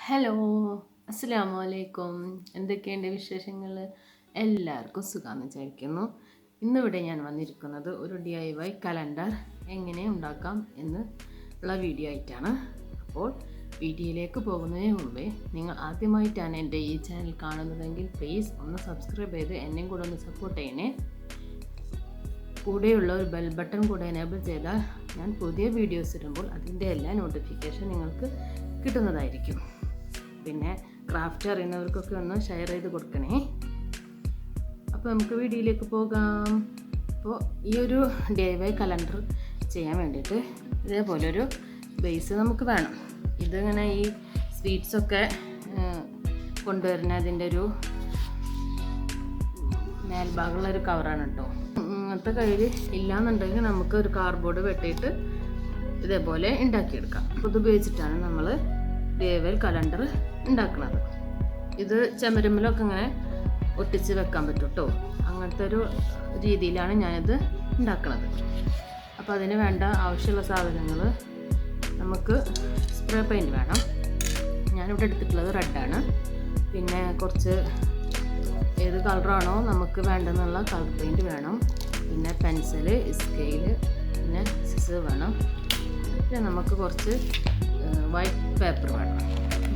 Hello, അസ്സലാമു അലൈക്കും. എന്തൊക്കെയുണ്ട് വിശേഷങ്ങൾ? എല്ലാവർക്കും സുഖമെന്ന് വിചാരിക്കുന്നു. ഇന്നിവിടെ ഞാൻ വന്നിരിക്കുന്നത് ഒരു DIY കലണ്ടർ എങ്ങനെ ഉണ്ടാക്കാം എന്ന് ഉള്ള വീഡിയോ ആയിട്ടാണ്. അപ്പോൾ വീഡിയോയിലേക്ക് പോകുന്നതിന് മുമ്പേ നിങ്ങൾ ആദ്യമായിട്ടാണ് എൻ്റെ ഈ ചാനൽ കാണുന്നതെങ്കിൽ പ്ലീസ് ഒന്ന് സബ്സ്ക്രൈബ് ചെയ്ത് എന്നെയും കൂടെ ഒന്ന് സപ്പോർട്ട് ചെയ്യണേ. കൂടെയുള്ള ഒരു ബെൽ ബട്ടൺ കൂടെ എനേബിൾ ചെയ്താൽ ഞാൻ പുതിയ വീഡിയോസ് ഇടുമ്പോൾ അതിൻ്റെ എല്ലാ നോട്ടിഫിക്കേഷൻ നിങ്ങൾക്ക് കിട്ടുന്നതായിരിക്കും. പിന്നെ ക്രാഫ്റ്റ് അറിയുന്നവർക്കൊക്കെ ഒന്ന് ഷെയർ ചെയ്ത് കൊടുക്കണേ. അപ്പോൾ നമുക്ക് വീഡിയോയിലേക്ക് പോകാം. അപ്പോൾ ഈ ഒരു DIY കലണ്ടർ ചെയ്യാൻ വേണ്ടിയിട്ട് ഇതേപോലെ ഒരു ബേസ് നമുക്ക് വേണം. ഇതിങ്ങനെ ഈ സ്വീറ്റ്സൊക്കെ കൊണ്ടുവരുന്ന അതിൻ്റെ ഒരു മേൽഭാഗമുള്ളൊരു കവറാണ് കേട്ടോ. അങ്ങനത്തെ കയ്യിൽ ഇല്ലയെന്നുണ്ടെങ്കിൽ നമുക്ക് ഒരു കാർഡ്ബോർഡ് വെട്ടിയിട്ട് ഇതേപോലെ ഉണ്ടാക്കിയെടുക്കാം. അപ്പോൾ ഇത് ഉപയോഗിച്ചിട്ടാണ് നമ്മൾ DIY കലണ്ടർ ഉണ്ടാക്കുന്നത്. ഇത് ചുമരുമ്മലൊക്കെ ഇങ്ങനെ ഒട്ടിച്ച് വെക്കാൻ പറ്റും കേട്ടോ. അങ്ങനത്തെ ഒരു രീതിയിലാണ് ഞാനിത് ഉണ്ടാക്കുന്നത്. അപ്പോൾ അതിന് വേണ്ട ആവശ്യമുള്ള സാധനങ്ങൾ, നമുക്ക് സ്പ്രേ പെയിൻറ്റ് വേണം. ഞാനിവിടെ എടുത്തിട്ടുള്ളത് റെഡാണ്. പിന്നെ കുറച്ച് ഏത് കളറാണോ നമുക്ക് വേണ്ടെന്നുള്ള കളർ പെയിൻറ്റ് വേണം. പിന്നെ പെൻസില്, സ്കെയില്, പിന്നെ സിസർ വേണം. പിന്നെ നമുക്ക് കുറച്ച് വൈറ്റ് പേപ്പർ വേണം.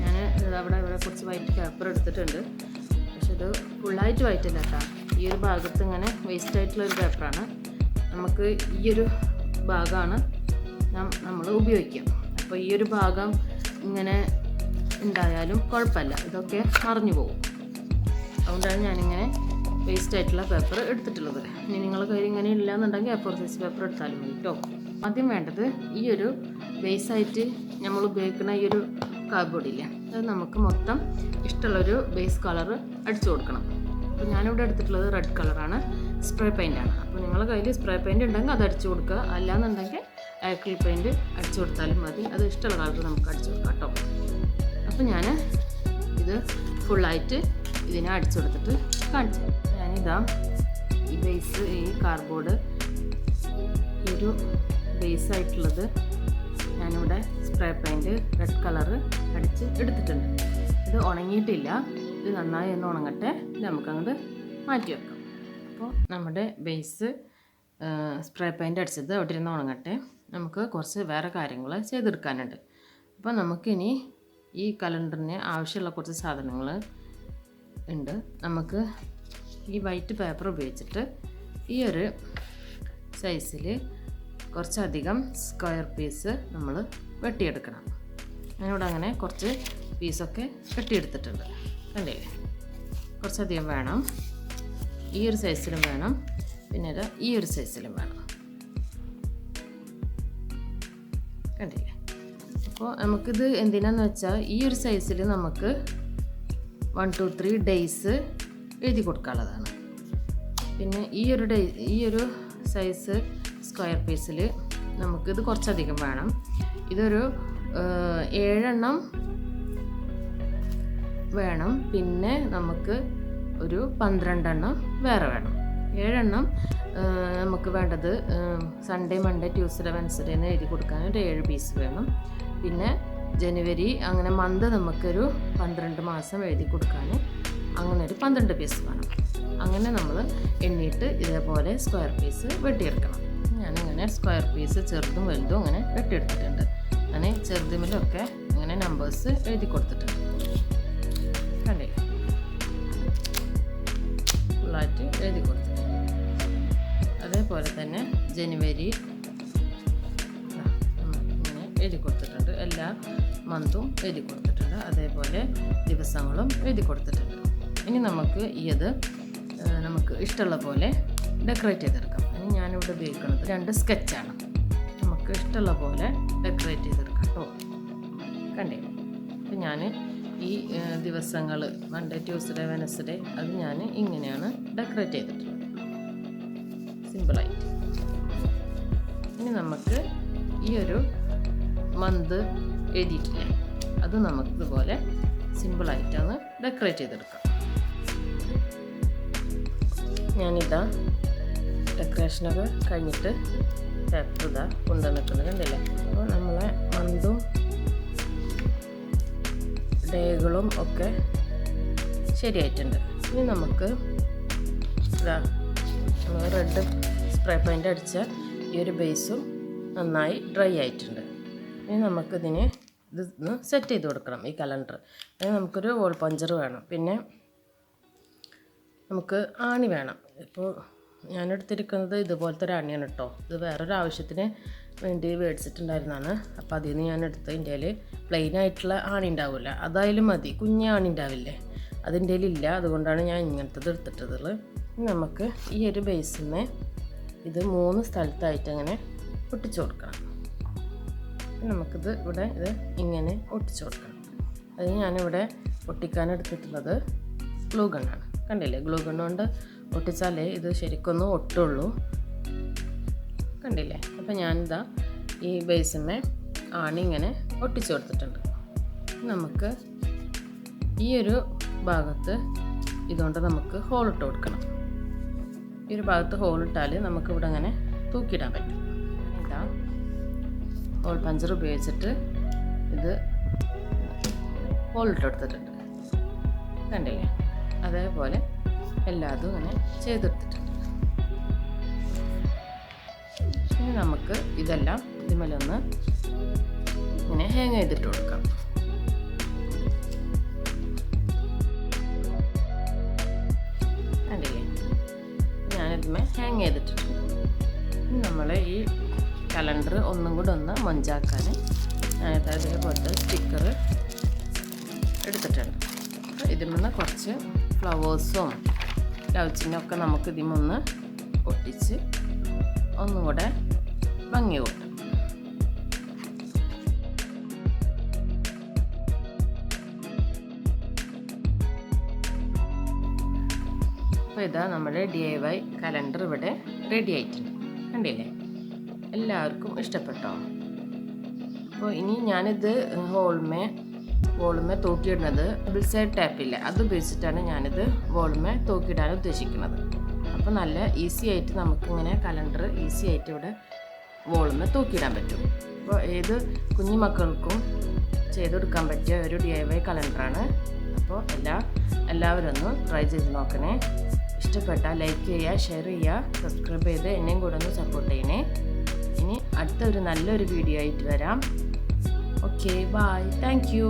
ഞാൻ ഇവിടെ കുറച്ച് വൈറ്റ് പേപ്പർ എടുത്തിട്ടുണ്ട്. പക്ഷെ ഇത് ഫുള്ളായിട്ട് വൈറ്റ് അല്ല കേട്ടോ. ഈ ഒരു ഭാഗത്ത് ഇങ്ങനെ വേസ്റ്റ് ആയിട്ടുള്ളൊരു പേപ്പറാണ്. നമുക്ക് ഈ ഒരു ഭാഗമാണ് നമ്മൾ ഉപയോഗിക്കുക. അപ്പോൾ ഈ ഒരു ഭാഗം ഇങ്ങനെ ഉണ്ടായാലും കുഴപ്പമില്ല, ഇതൊക്കെ മറിഞ്ഞു പോകും. അതുകൊണ്ടാണ് ഞാനിങ്ങനെ വേസ്റ്റ് ആയിട്ടുള്ള പേപ്പർ എടുത്തിട്ടുള്ളത്. ഇനി നിങ്ങളുടെ കയ്യിൽ ഇങ്ങനെ ഇല്ലയെന്നുണ്ടെങ്കിൽ A4 സൈസ് പേപ്പർ എടുത്താലും മതി കേട്ടോ. ആദ്യം വേണ്ടത് ഈ ഒരു ബേസായിട്ട് നമ്മൾ ഉപയോഗിക്കുന്ന ഈ ഒരു കാർഡ്ബോർഡില്ലേ, അത് നമുക്ക് മൊത്തം ഇഷ്ടമുള്ളൊരു ബേസ് കളർ അടിച്ചു കൊടുക്കണം. അപ്പോൾ ഞാനിവിടെ എടുത്തിട്ടുള്ളത് റെഡ് കളറാണ്, സ്പ്രേ പെയിൻ്റാണ്. അപ്പോൾ നിങ്ങളുടെ കയ്യിൽ സ്പ്രേ പെയിൻറ്റ് ഉണ്ടെങ്കിൽ അത് അടിച്ചു കൊടുക്കുക. അല്ലാന്നുണ്ടെങ്കിൽ ആക്രിലിക് പെയിൻറ്റ് അടിച്ചു കൊടുത്താലും മതി. അത് ഇഷ്ടമുള്ള കളർ നമുക്ക് അടിച്ചു കൊടുക്കാം കേട്ടോ. അപ്പോൾ ഞാൻ ഇത് ഫുള്ളായിട്ട് ഇതിനെ അടിച്ചു കൊടുത്തിട്ട് കാണിച്ചു. ഞാനിതാ ഈ ബേസ്, ഈ കാർഡ്ബോർഡ്, ഈ ഒരു ബേസായിട്ടുള്ളത് ഞാനിവിടെ സ്പ്രേ പെയിൻറ്റ് റെഡ് കളറ് അടിച്ച് എടുത്തിട്ടുണ്ട്. ഇത് ഉണങ്ങിയിട്ടില്ല. ഇത് നന്നായി ഒന്ന് ഉണങ്ങട്ടെ. ഇത് നമുക്കങ്ങോട്ട് മാറ്റി വെക്കാം. അപ്പോൾ നമ്മുടെ ബേസ് സ്പ്രേ പെയിൻറ്റ് അടിച്ചത് അവിടെ ഇരുന്ന് ഉണങ്ങട്ടെ. നമുക്ക് കുറച്ച് വേറെ കാര്യങ്ങൾ ചെയ്തെടുക്കാനുണ്ട്. അപ്പോൾ നമുക്കിനി ഈ കലണ്ടറിന് ആവശ്യമുള്ള കുറച്ച് സാധനങ്ങൾ ഉണ്ട്. നമുക്ക് ഈ വൈറ്റ് പേപ്പർ ഉപയോഗിച്ചിട്ട് ഈ ഒരു സൈസിൽ കുറച്ചധികം സ്ക്വയർ പീസ് നമ്മൾ വെട്ടിയെടുക്കണം. ഞാനിവിടെ അങ്ങനെ കുറച്ച് പീസൊക്കെ വെട്ടിയെടുത്തിട്ടുണ്ട്. കണ്ടേ, കുറച്ചധികം വേണം. ഈ ഒരു സൈസിലും വേണം, പിന്നെ ഈ ഒരു സൈസിലും വേണം. കണ്ടില്ലേ? അപ്പോൾ നമുക്കിത് എന്തിനാന്ന് വെച്ചാൽ ഈ ഒരു സൈസിൽ നമുക്ക് 1 2 3 ഡേയ്സ് എഴുതി കൊടുക്കാനുള്ളതാണ്. പിന്നെ ഈ ഒരു സൈസ് സ്ക്വയർ പീസിൽ നമുക്കിത് കുറച്ചധികം വേണം. ഇതൊരു 7 എണ്ണം വേണം. പിന്നെ നമുക്ക് ഒരു 12 എണ്ണം വേറെ വേണം. 7 എണ്ണം നമുക്ക് വേണ്ടത് സൺഡേ, മൺഡേ, ട്യൂസ്ഡേ, വെൻസ്ഡേ എന്ന് എഴുതി കൊടുക്കാൻ ഒരു 7 പീസ് വേണം. പിന്നെ ജനുവരി അങ്ങനെ മന്ത് നമുക്കൊരു 12 മാസം എഴുതി കൊടുക്കാൻ അങ്ങനെ ഒരു 12 പീസ് വേണം. അങ്ങനെ നമ്മൾ എണ്ണിയിട്ട് ഇതേപോലെ സ്ക്വയർ പീസ് വെട്ടിയെടുക്കണം. ഞാനിങ്ങനെ സ്ക്വയർ പീസ് ചെറുതും വലുതും അങ്ങനെ വെട്ടിയെടുത്തിട്ടുണ്ട്. അങ്ങനെ ചെറുതുമിലൊക്കെ അങ്ങനെ നമ്പേഴ്സ് എഴുതി കൊടുത്തിട്ടുണ്ട്. കണ്ടില്ലേ? ഫുള്ളായിട്ട് എഴുതി കൊടുത്തിട്ടുണ്ട്. അതേപോലെ തന്നെ ജനുവരി ഇങ്ങനെ എഴുതി കൊടുത്തിട്ടുണ്ട്. എല്ലാ മന്തും എഴുതി കൊടുത്തിട്ടുണ്ട്. അതേപോലെ ദിവസങ്ങളും എഴുതി കൊടുത്തിട്ടുണ്ട്. ഇനി നമുക്ക് നമുക്ക് ഇഷ്ടമുള്ള പോലെ ഡെക്കറേറ്റ് ചെയ്തെടുക്കാം. ഇനി ഞാനിവിടെ ഉപയോഗിക്കുന്നത് 2 സ്കെച്ചാണ്. നമുക്ക് ഇഷ്ടമുള്ള പോലെ ഡെക്കറേറ്റ് ചെയ്തെടുക്കാം കേട്ടോ. കണ്ടേ? അപ്പം ഞാൻ ഈ ദിവസങ്ങൾ മൺഡേ, ട്യൂസ്ഡേ, വെനസ്ഡേ അത് ഞാൻ ഇങ്ങനെയാണ് ഡെക്കറേറ്റ് ചെയ്തിട്ടുള്ളത്, സിമ്പിളായിട്ട്. ഇനി നമുക്ക് ഈ ഒരു മന്ത് എഴുതിയിട്ടില്ലേ, അത് നമുക്ക് ഇതുപോലെ സിമ്പിളായിട്ടാണ് ഡെക്കറേറ്റ് ചെയ്തെടുക്കാം. ഞാനിതാ ഡെക്കറേഷനൊക്കെ കഴിഞ്ഞിട്ട് പേപ്പർ ഇതാ കൊണ്ടുവന്നിട്ടുണ്ട്. കണ്ടില്ലേ? അപ്പോൾ നമ്മളെ മന്തും ഡേകളും ഒക്കെ ശരിയായിട്ടുണ്ട്. ഇനി നമുക്ക് റെഡ് സ്പ്രേ പെയിൻ്റ് അടിച്ച ഈ ഒരു ബേസും നന്നായി ഡ്രൈ ആയിട്ടുണ്ട്. ഇനി നമുക്കിതിന് ഇതൊന്ന് സെറ്റ് ചെയ്ത് കൊടുക്കണം ഈ കലണ്ടർ. അതിന് നമുക്കൊരു വോൾ പഞ്ചർ വേണം, പിന്നെ നമുക്ക് ആണി വേണം. ഇപ്പോൾ ഞാനെടുത്തിരിക്കുന്നത് ഇതുപോലത്തെ ഒരു ആണിയാണ് കേട്ടോ. ഇത് വേറൊരു ആവശ്യത്തിന് വേണ്ടി മേടിച്ചിട്ടുണ്ടായിരുന്നതാണ്. അപ്പോൾ അതിൽ നിന്ന് ഞാൻ എടുത്ത് ഇന്ത്യയിൽ പ്ലെയിൻ ആയിട്ടുള്ള ആണി ഉണ്ടാവില്ല, അതായാലും മതി, കുഞ്ഞ് ആണി ഉണ്ടാവില്ലേ, അതിൻ്റെ ഇല്ല. അതുകൊണ്ടാണ് ഞാൻ ഇങ്ങനത്തത് എടുത്തിട്ടത്. നമുക്ക് ഈ ഒരു ബേസിന്മേ ഇത് 3 സ്ഥലത്തായിട്ട് അങ്ങനെ ഒട്ടിച്ചു കൊടുക്കണം. നമുക്കിത് ഇവിടെ ഇത് ഇങ്ങനെ ഒട്ടിച്ചു കൊടുക്കണം. അത് ഞാനിവിടെ ഒട്ടിക്കാൻ എടുത്തിട്ടുള്ളത് ഗ്ലൂ ഗണ്ണാണ്. കണ്ടില്ലേ, ഗ്ലൂ ഗണ്ണ് കൊണ്ട് ഒട്ടിച്ചാലേ ഇത് ശരിക്കൊന്ന് ഒട്ടുള്ളൂ. കണ്ടില്ലേ? അപ്പം ഞാനിതാ ഈ ബേസിന്മേ ആണി ഇങ്ങനെ ഒട്ടിച്ചു കൊടുത്തിട്ടുണ്ട്. നമുക്ക് ഈ ഒരു ഭാഗത്ത് ഇതുകൊണ്ട് നമുക്ക് ഹോളിട്ട് കൊടുക്കണം. ഈ ഒരു ഭാഗത്ത് ഹോളിട്ടാൽ നമുക്കിവിടെ അങ്ങനെ തൂക്കിയിടാൻ പറ്റും. ഇതാ ഹോൾ പഞ്ചർ ഉപയോഗിച്ചിട്ട് ഇത് ഹോളിട്ട് കൊടുത്തിട്ടുണ്ട്. കണ്ടില്ലേ? അതേപോലെ എല്ലാതും ഇങ്ങനെ ചെയ്തെടുത്തിട്ടുണ്ട്. ഇനി നമുക്ക് ഇതെല്ലാം ഇതിന്മേലൊന്ന് ഇങ്ങനെ ഹാങ് ചെയ്തിട്ട് കൊടുക്കാം. കണ്ടില്ലേ? ഞാനിതിന്മേൽ ഹാങ് ചെയ്തിട്ടുണ്ട്. നമ്മൾ ഈ കലണ്ടർ ഒന്നും കൂടെ ഒന്ന് മൊഞ്ചാക്കാൻ ഞാനിത് അതേപോലത്തെ സ്റ്റിക്കർ എടുത്തിട്ടുണ്ട്. ഇതിന്മേൽ കുറച്ച് ഫ്ലവേഴ്സും ലവ് ചിഹ്നമൊക്കെ നമുക്ക് ഇതിമൊന്ന് ഒട്ടിച്ച് ഒന്നും കൂടെ ഭംഗി കൂട്ടും. അപ്പോൾ ഇതാ നമ്മുടെ DIY കലണ്ടർ ഇവിടെ റെഡി ആയിട്ടുണ്ട്. കണ്ടില്ലേ? എല്ലാവർക്കും ഇഷ്ടപ്പെട്ടോ? അപ്പോൾ ഇനി ഞാനിത് വോളുമേ തൂക്കിയിടുന്നത് ഡബിൾ സൈഡ് ടാപ്പില്ല, അത് ഉപയോഗിച്ചിട്ടാണ് ഞാനിത് വോളുമേ തൂക്കിയിടാൻ ഉദ്ദേശിക്കുന്നത്. അപ്പോൾ നല്ല ഈസി ആയിട്ട് നമുക്കിങ്ങനെ കലണ്ടർ ഈസി ആയിട്ട് ഇവിടെ വോളുമേ തൂക്കിയിടാൻ പറ്റും. അപ്പോൾ ഏത് കുഞ്ഞു മക്കൾക്കും ചെയ്തെടുക്കാൻ പറ്റിയ ഒരു DIY കലണ്ടറാണ്. അപ്പോൾ എല്ലാവരും ഒന്ന് ട്രൈ ചെയ്ത് നോക്കണേ. ഇഷ്ടപ്പെട്ടാൽ ലൈക്ക് ചെയ്യുക, ഷെയർ ചെയ്യുക, സബ്സ്ക്രൈബ് ചെയ്ത് എന്നെയും കൂടെ ഒന്ന് സപ്പോർട്ട് ചെയ്യണേ. ഇനി അടുത്തൊരു നല്ലൊരു വീഡിയോ ആയിട്ട് വരാം. Okay, bye, thank U.